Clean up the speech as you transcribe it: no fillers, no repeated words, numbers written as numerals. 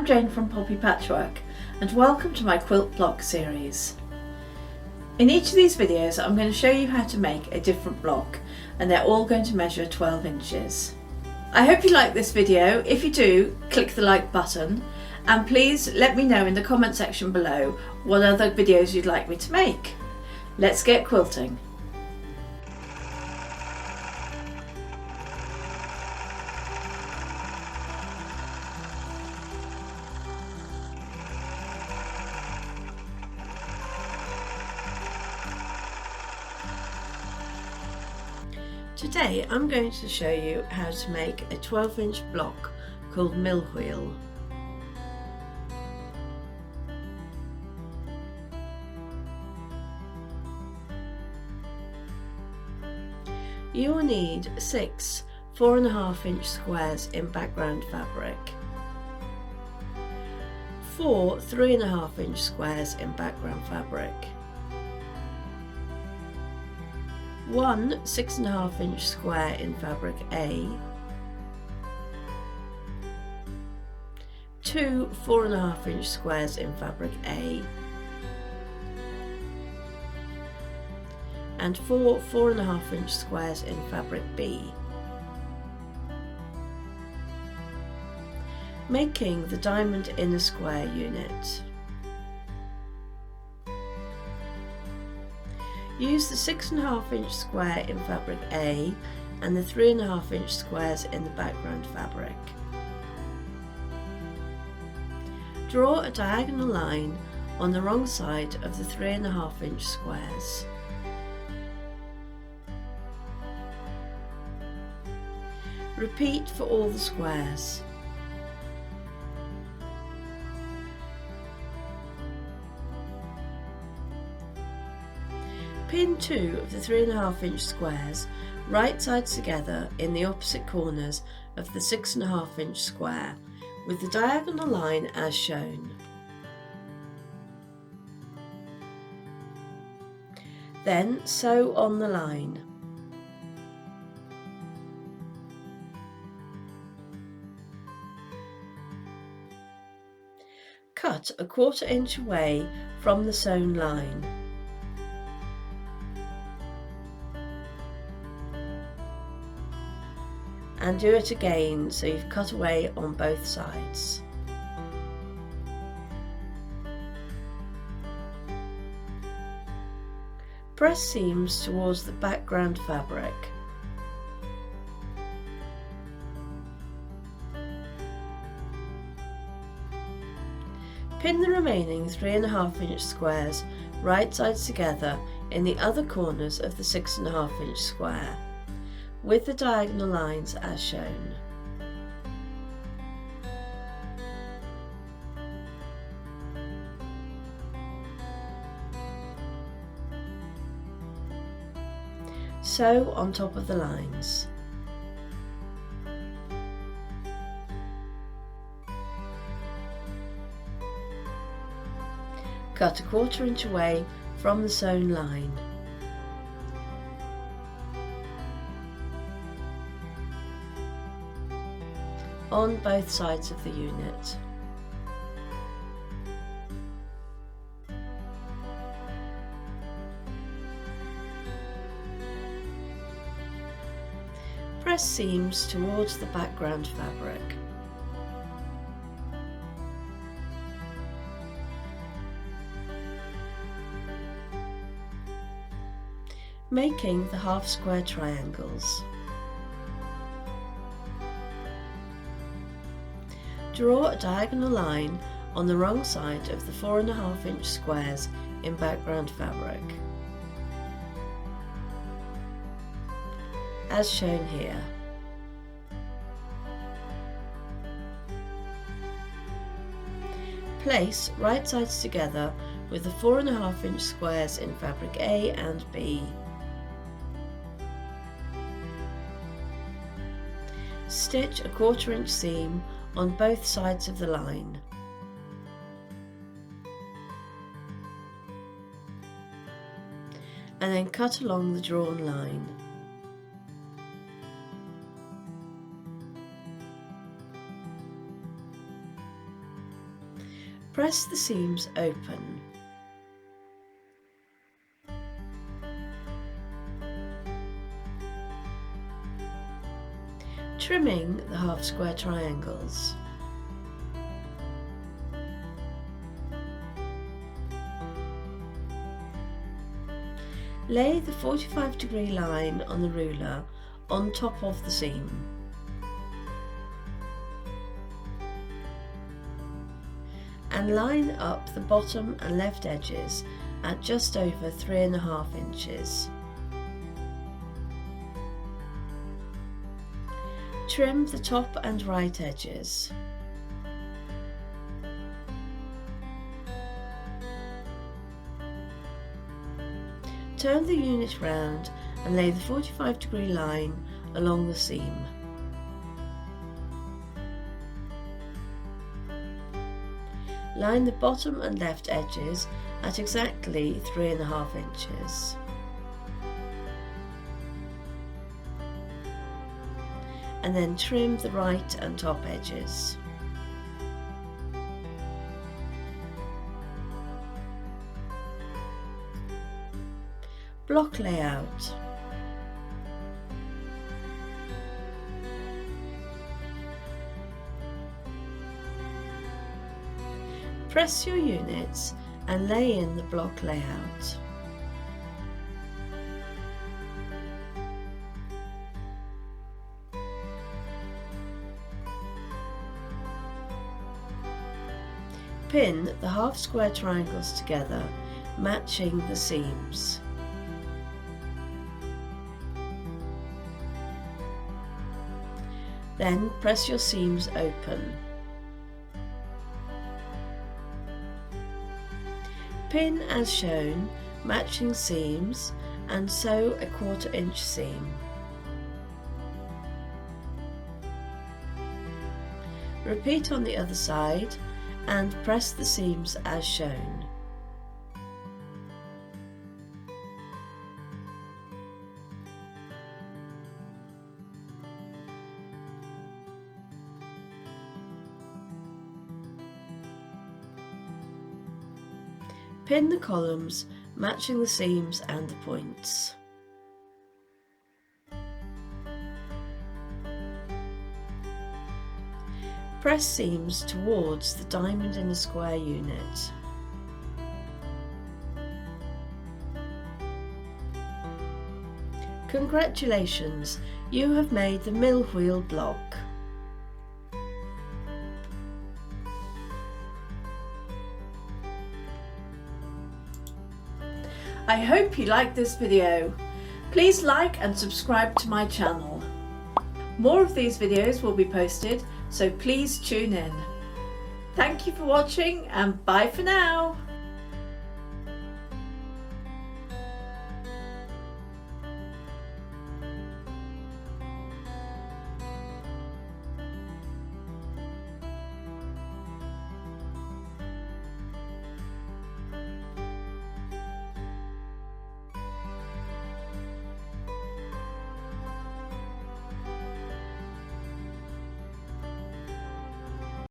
I'm Jane from Poppy Patchwork and welcome to my quilt block series. In each of these videos I'm going to show you how to make a different block and they're all going to measure 12 inches. I hope you like this video. If you do, click the like button and please let me know in the comment section below what other videos you'd like me to make. Let's get quilting. Today I'm going to show you how to make a 12-inch block called mill wheel. You will need 6 4.5-inch squares in background fabric, 4 3.5-inch squares in background fabric, 1 6.5-inch square in fabric A, 2 4.5-inch squares in fabric A, and 4 4.5-inch squares in fabric B. Making the diamond inner square unit. Use the 6.5-inch square in fabric A and the 3.5-inch squares in the background fabric. Draw a diagonal line on the wrong side of the 3.5-inch squares. Repeat for all the squares. Pin 2 of the 3.5-inch squares right sides together in the opposite corners of the 6.5-inch square with the diagonal line as shown. Then sew on the line. Cut a 1/4 inch away from the sewn line. And do it again so you've cut away on both sides. Press seams towards the background fabric. Pin the remaining 3.5-inch squares right sides together in the other corners of the 6.5-inch square with the diagonal lines as shown. Sew on top of the lines. Cut a 1/4 inch away from the sewn line. On both sides of the unit. Press seams towards the background fabric. Making the half square triangles. Draw a diagonal line on the wrong side of the 4.5-inch squares in background fabric, as shown here. Place right sides together with the 4.5-inch squares in fabric A and B. Stitch a 1/4 inch seam on both sides of the line. And then cut along the drawn line. Press the seams open. Trimming the half square triangles. Lay the 45-degree line on the ruler on top of the seam. And line up the bottom and left edges at just over 3.5 inches. Trim the top and right edges. Turn the unit round and lay the 45-degree line along the seam. Line the bottom and left edges at exactly 3.5 inches. And then trim the right and top edges. Block layout. Press your units and lay in the block layout. Pin the half square triangles together, matching the seams. Then press your seams open. Pin as shown, matching seams, and sew a 1/4 inch seam. Repeat on the other side and press the seams as shown. Pin the columns, matching the seams and the points. Press seams towards the diamond in the square unit. Congratulations, you have made the mill wheel block. I hope you liked this video. Please like and subscribe to my channel. More of these videos will be posted, so please tune in. Thank you for watching and bye for now.